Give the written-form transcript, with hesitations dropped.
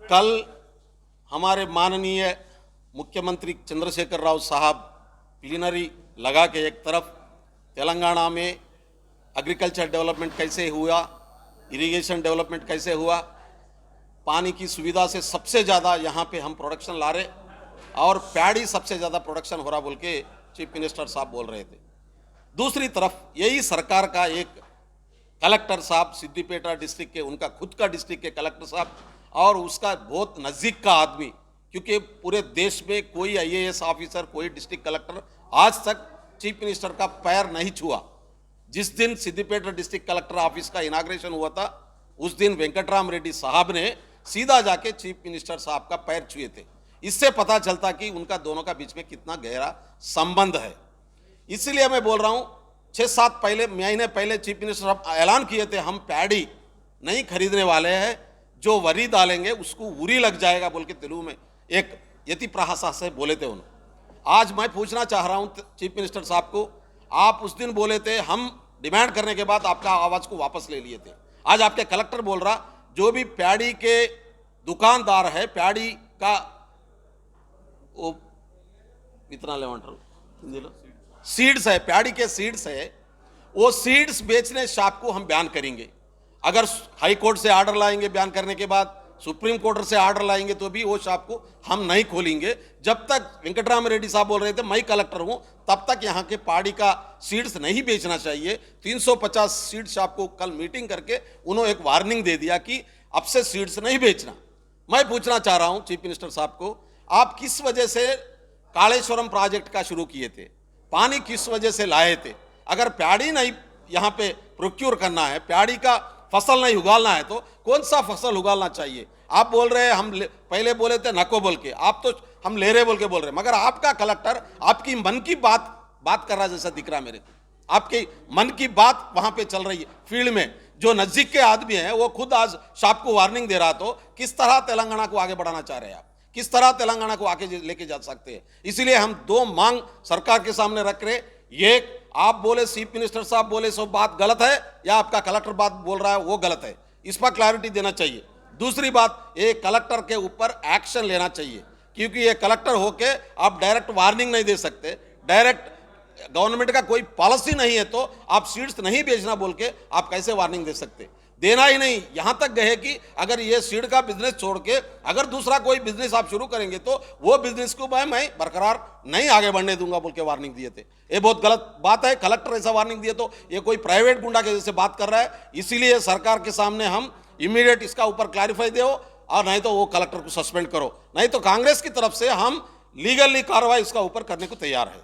कल हमारे माननीय मुख्यमंत्री चंद्रशेखर राव साहब प्लीनरी लगा के एक तरफ तेलंगाना में एग्रीकल्चर डेवलपमेंट कैसे हुआ, इरिगेशन डेवलपमेंट कैसे हुआ, पानी की सुविधा से सबसे ज़्यादा यहाँ पे हम प्रोडक्शन ला रहे और पैडी सबसे ज़्यादा प्रोडक्शन हो रहा बोल के चीफ मिनिस्टर साहब बोल रहे थे। दूसरी तरफ यही सरकार का एक कलेक्टर साहब सिद्दीपेटा डिस्ट्रिक्ट के, उनका खुद का डिस्ट्रिक्ट के कलेक्टर साहब और उसका बहुत नज़दीक का आदमी, क्योंकि पूरे देश में कोई आईएएस ऑफिसर, कोई डिस्ट्रिक्ट कलेक्टर आज तक चीफ मिनिस्टर का पैर नहीं छुआ। जिस दिन सिद्दीपेटा डिस्ट्रिक्ट कलेक्टर ऑफिस का इनाग्रेशन हुआ था उस दिन वेंकटराम रेड्डी साहब ने सीधा जाके चीफ मिनिस्टर साहब का पैर छुए थे। इससे पता चलता कि उनका दोनों का बीच में कितना गहरा संबंध है। इसलिए मैं बोल रहा हूँ 6-7 महीने पहले चीफ मिनिस्टर साहब ऐलान किए थे हम पैडी नहीं खरीदने वाले हैं, जो वरी डालेंगे उसको उरी लग जाएगा बोल के तेलुगु में एक यति प्रहासा से बोले थे उन्होंने। आज मैं पूछना चाह रहा हूँ चीफ मिनिस्टर साहब को, आप उस दिन बोले थे हम डिमांड करने के बाद आपका आवाज़ को वापस ले लिए थे। आज आपके कलेक्टर बोल रहा जो भी पैडी के दुकानदार है, पैडी का वो इतना लेवंटर सीड्स है, पैडी के सीड्स है, वो सीड्स बेचने शॉप को हम बैन करेंगे। अगर हाई कोर्ट से आर्डर लाएंगे बैन करने के बाद, सुप्रीम कोर्ट से आर्डर लाएंगे तो भी वो शॉप को हम नहीं खोलेंगे। जब तक वेंकटराम रेड्डी साहब बोल रहे थे मैं कलेक्टर हूं तब तक यहां के पैडी का सीड्स नहीं बेचना चाहिए। 350 सीड शॉप को कल मीटिंग करके उन्होंने एक वार्निंग दे दिया कि अब से सीड्स नहीं बेचना। मैं पूछना चाह रहा हूं चीफ मिनिस्टर साहब को, आप किस वजह से कालेश्वरम प्रोजेक्ट का शुरू किए थे, पानी किस वजह से लाए थे? अगर पैडी नहीं यहाँ पे प्रोक्योर करना है, पैडी का फसल नहीं उगालना है तो कौन सा फसल उगालना चाहिए? आप बोल रहे हैं हम पहले बोले थे नको बोल के, आप तो हम ले रहे बोल के बोल रहे हैं, मगर आपका कलेक्टर आपकी मन की बात कर रहा जैसा दिख रहा मेरे को। आपकी मन की बात वहां पे चल रही है फील्ड में। जो नजदीक के आदमी है वो खुद आज शॉप को वार्निंग दे रहा, तो किस तरह तेलंगाना को आगे बढ़ाना चाह रहे हैं आप? किस तरह तेलंगाना को आगे लेके जा सकते हैं? इसलिए हम 2 मांग सरकार के सामने रख रहे। एक, आप बोले चीफ मिनिस्टर साहब बोले सो बात गलत है या आपका कलेक्टर बात बोल रहा है वो गलत है, इस पर क्लैरिटी देना चाहिए। दूसरी बात, ये कलेक्टर के ऊपर एक्शन लेना चाहिए, क्योंकि ये कलेक्टर होके आप डायरेक्ट वार्निंग नहीं दे सकते। डायरेक्ट गवर्नमेंट का कोई पॉलिसी नहीं है तो आप सीड्स नहीं बेचना बोल के आप कैसे वार्निंग दे सकते? देना ही नहीं, यहां तक गए कि अगर ये सीड का बिजनेस छोड़ के अगर दूसरा कोई बिजनेस आप शुरू करेंगे तो वो बिजनेस को मैं बरकरार नहीं आगे बढ़ने दूंगा बोल के वार्निंग दिए थे। ये बहुत गलत बात है। कलेक्टर ऐसा वार्निंग दिए तो ये कोई प्राइवेट गुंडा के जैसे बात कर रहा है। इसीलिए सरकार के सामने हम इमीडिएट इसका ऊपर क्लैरिफाई दो और नहीं तो वो कलेक्टर को सस्पेंड करो, नहीं तो कांग्रेस की तरफ से हम लीगली कार्रवाई इसका ऊपर करने को तैयार है।